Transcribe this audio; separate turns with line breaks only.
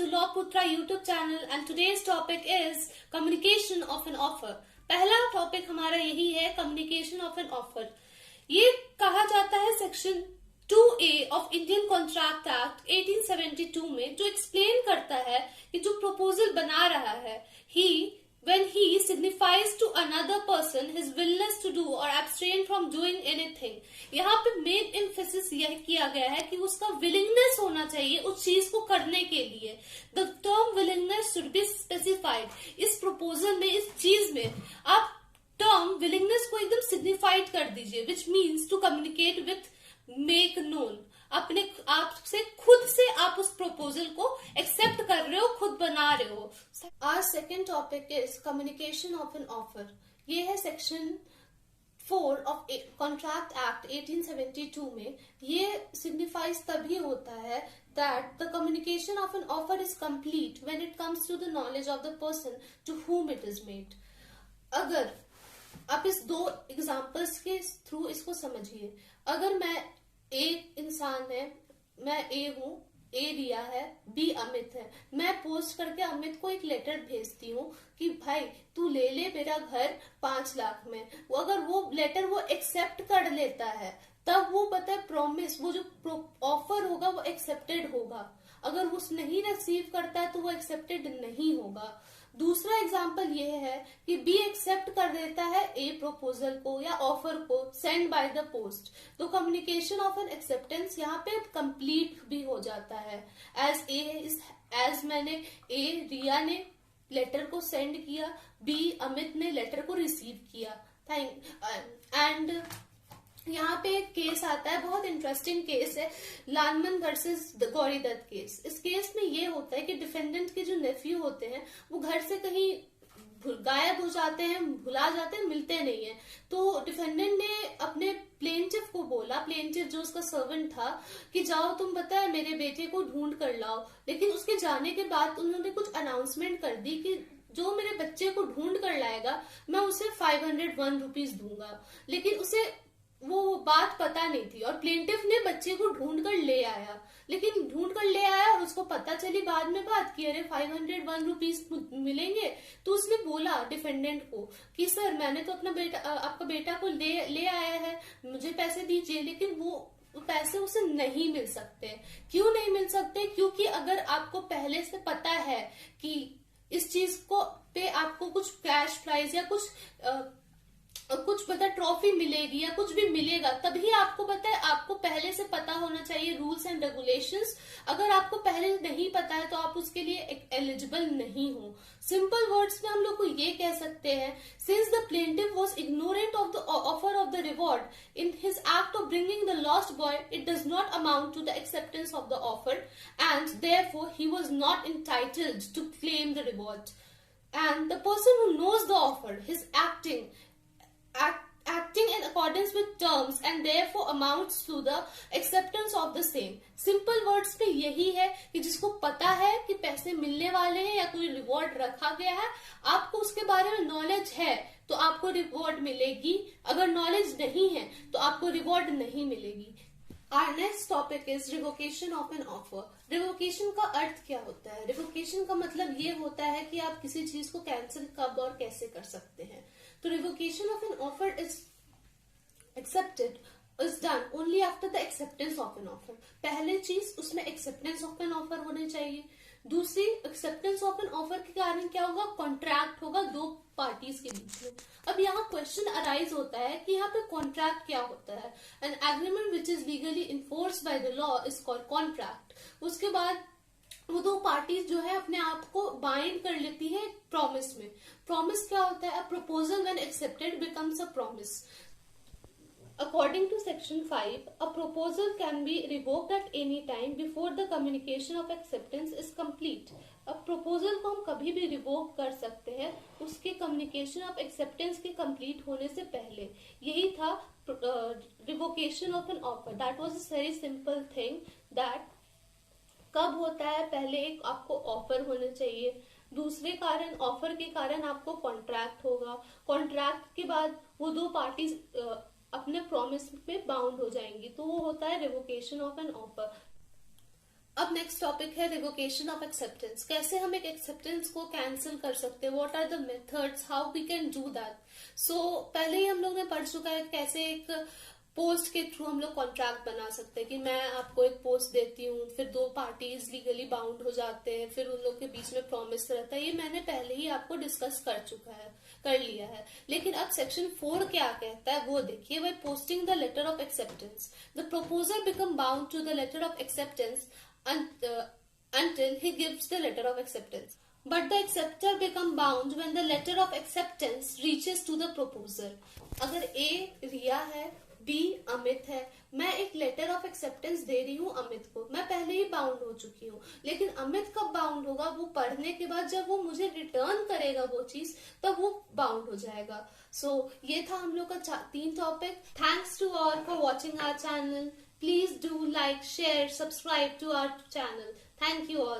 to Law Putra YouTube channel and today's topic is communication of an offer. पहला topic हमारा यही है communication of an offer. ये कहा जाता है section 2A of Indian contract act 1872 में, जो एक्सप्लेन करता है कि जो प्रपोजल बना रहा है when he signifies to another person his willingness to do or abstain from doing anything। यहाँ पे मेन एम्फेसिस यह किया गया है कि उसका विलिंगनेस होना चाहिए उस चीज को करने के लिए। The term willingness should be specified. इस प्रपोजल में, इस चीज में आप टर्म विलिंगनेस को एकदम सिग्निफाइड कर दीजिए, which means to communicate with make known. अपने आप से खुद से आप उस प्रपोजल को एक्सेप्ट कर रहे हो, खुद बना रहे हो। Our second topic is communication of an offer. ये है सेक्शन 4 ऑफ कॉन्ट्रैक्ट एक्ट 1872 में। ये सिग्निफाइज तभी होता है that the communication of an offer is complete when it comes to the knowledge of the person to whom it is made. अगर आप इस दो एग्जाम्पल्स के थ्रू इसको समझिए। अगर मैं एक इंसान है, मैं ए हूँ, ए रिया है, बी अमित है। मैं पोस्ट करके अमित को एक लेटर भेजती हूँ कि भाई तू ले ले मेरा घर 5 लाख में। अगर वो लेटर वो एक्सेप्ट कर लेता है तब वो पता है प्रॉमिस, वो जो ऑफर होगा वो एक्सेप्टेड होगा। अगर वो नहीं रिसीव करता है तो वो एक्सेप्टेड नहीं होगा। दूसरा एग्जाम्पल ये है कि बी एक्सेप्ट कर देता है ए प्रपोजल को या ऑफर को सेंड बाय द पोस्ट, तो कम्युनिकेशन ऑफ एन एक्सेप्टेंस यहाँ पे कंप्लीट भी हो जाता है। एज मैंने ए रिया ने लेटर को सेंड किया, बी अमित ने लेटर को रिसीव किया। एंड यहाँ पे एक केस आता है, बहुत इंटरेस्टिंग केस है, लानमन वर्सेस गौरी दत्त केस। इस केस में ये होता है कि डिफेंडेंट के जो नेफ्यू होते हैं वो घर से कहीं गायब हो जाते हैं, भुला जाते हैं, मिलते नहीं है। तो डिफेंडेंट ने अपने प्लेंटिफ को बोला, प्लेंटिफ जो उसका सर्वेंट था, कि जाओ तुम पता है मेरे बेटे को ढूंढ कर लाओ। लेकिन उसके जाने के बाद उन्होंने कुछ अनाउंसमेंट कर दी कि जो मेरे बच्चे को ढूंढ कर लाएगा मैं उसे 501 रुपीज दूंगा। लेकिन उसे वो बात पता नहीं थी और प्लेंटिफ ने बच्चे को ढूंढ कर ले आया। लेकिन ढूंढ कर ले आया और उसको पता चली बाद में बात कि अरे 501 रुपीज मिलेंगे। तो उसने बोला डिफेंडेंट को कि सर मैंने तो अपना बेटा, आपका बेटा को ले आया है, मुझे पैसे दीजिए। लेकिन वो पैसे उसे नहीं मिल सकते। क्यों नहीं मिल सकते? क्योंकि अगर आपको पहले से पता है कि इस चीज को पे आपको कुछ कैश प्राइज या कुछ पता ट्रॉफी मिलेगी या कुछ भी मिलेगा, तभी आपको पता है। आपको पहले से पता होना चाहिए रूल्स एंड रेगुलेशंस। अगर आपको पहले नहीं पता है तो आप उसके लिए एलिजिबल नहीं हो। सिंपल वर्ड्स में हम लोग को ये कह सकते हैं, since the plaintiff was ignorant of the offer of the reward in his act of bringing the lost boy, it does not amount to the acceptance of the offer and therefore he was not entitled to claim the reward. And the person who knows the offer, his acting in accordance with terms and therefore amounts to the acceptance of the same। Simple words में यही है कि जिसको पता है कि पैसे मिलने वाले हैं या कोई रिवॉर्ड रखा गया है, आपको उसके बारे में नॉलेज है तो आपको रिवॉर्ड मिलेगी। अगर नॉलेज नहीं है तो आपको रिवॉर्ड नहीं मिलेगी। Our next topic is revocation of an offer। Revocation का अर्थ क्या होता है? रिवोकेशन का मतलब ये होता है कि आप किसी चीज को कैंसिल कब और कैसे कर सकते हैं। तो revocation of an offer is accepted is done only after the acceptance of an offer। पहले चीज उसमें acceptance of an offer होने चाहिए। दूसरी acceptance of an offer के कारण क्या होगा? कॉन्ट्रैक्ट होगा दो पार्टीज के बीच में। अब यहाँ क्वेश्चन अराइज होता है कि यहाँ पे कॉन्ट्रैक्ट क्या होता है? An agreement which is legally enforce by the law is called contract. उसके बाद वो दो पार्टीज जो है अपने आप को बाइंड कर लेती है प्रॉमिस में। प्रॉमिस क्या होता है? A proposal when accepted becomes a promise. According to section 5, a proposal can be revoked at any time before the communication of acceptance is complete। अब proposal को हम कभी भी revoke कर सकते हैं उसके communication of acceptance के complete होने से पहले। यही था revocation of an offer। That was a very simple thing that कब होता है? पहले एक आपको ऑफर होने चाहिए, दूसरे कारण ऑफर के कारण आपको कॉन्ट्रैक्ट होगा, कॉन्ट्रैक्ट के बाद वो दो पार्टीज अपने प्रॉमिस पे बाउंड हो जाएंगी, तो वो होता है रिवोकेशन ऑफ एन ऑफर। अब नेक्स्ट टॉपिक है रिवोकेशन ऑफ एक्सेप्टेंस। कैसे हम एक एक्सेप्टेंस को कैंसिल कर सकते हैं, what are the methods how we can do that. So पहले ही हम लोग ने पढ़ चुका है कैसे एक पोस्ट के थ्रू हम लोग कॉन्ट्रैक्ट बना सकते हैं कि मैं आपको एक पोस्ट देती हूँ, फिर दो पार्टीज लीगली बाउंड हो जाते हैं, फिर उन लोग के बीच में प्रॉमिस रहता है। ये मैंने पहले ही आपको डिस्कस कर लिया है। लेकिन अब सेक्शन 4 क्या कहता है वो देखिए। By posting the letter of acceptance the proposer become bound to the letter of acceptance until he gives the letter of acceptance. But the acceptor become bound when the letter of acceptance reaches to the proposer. अगर A रिया है, B Amit है, मैं एक letter of acceptance दे रही हूँ अमित को, मैं पहले ही बाउंड हो चुकी हूँ। लेकिन अमित कब बाउंड होगा, वो पढ़ने के बाद जब वो मुझे रिटर्न करेगा वो चीज, तब वो बाउंड हो जाएगा। सो ये था हम लोग का 3 topic. Thanks to all for watching our channel. Please do like, share, subscribe to our channel. Thank you all.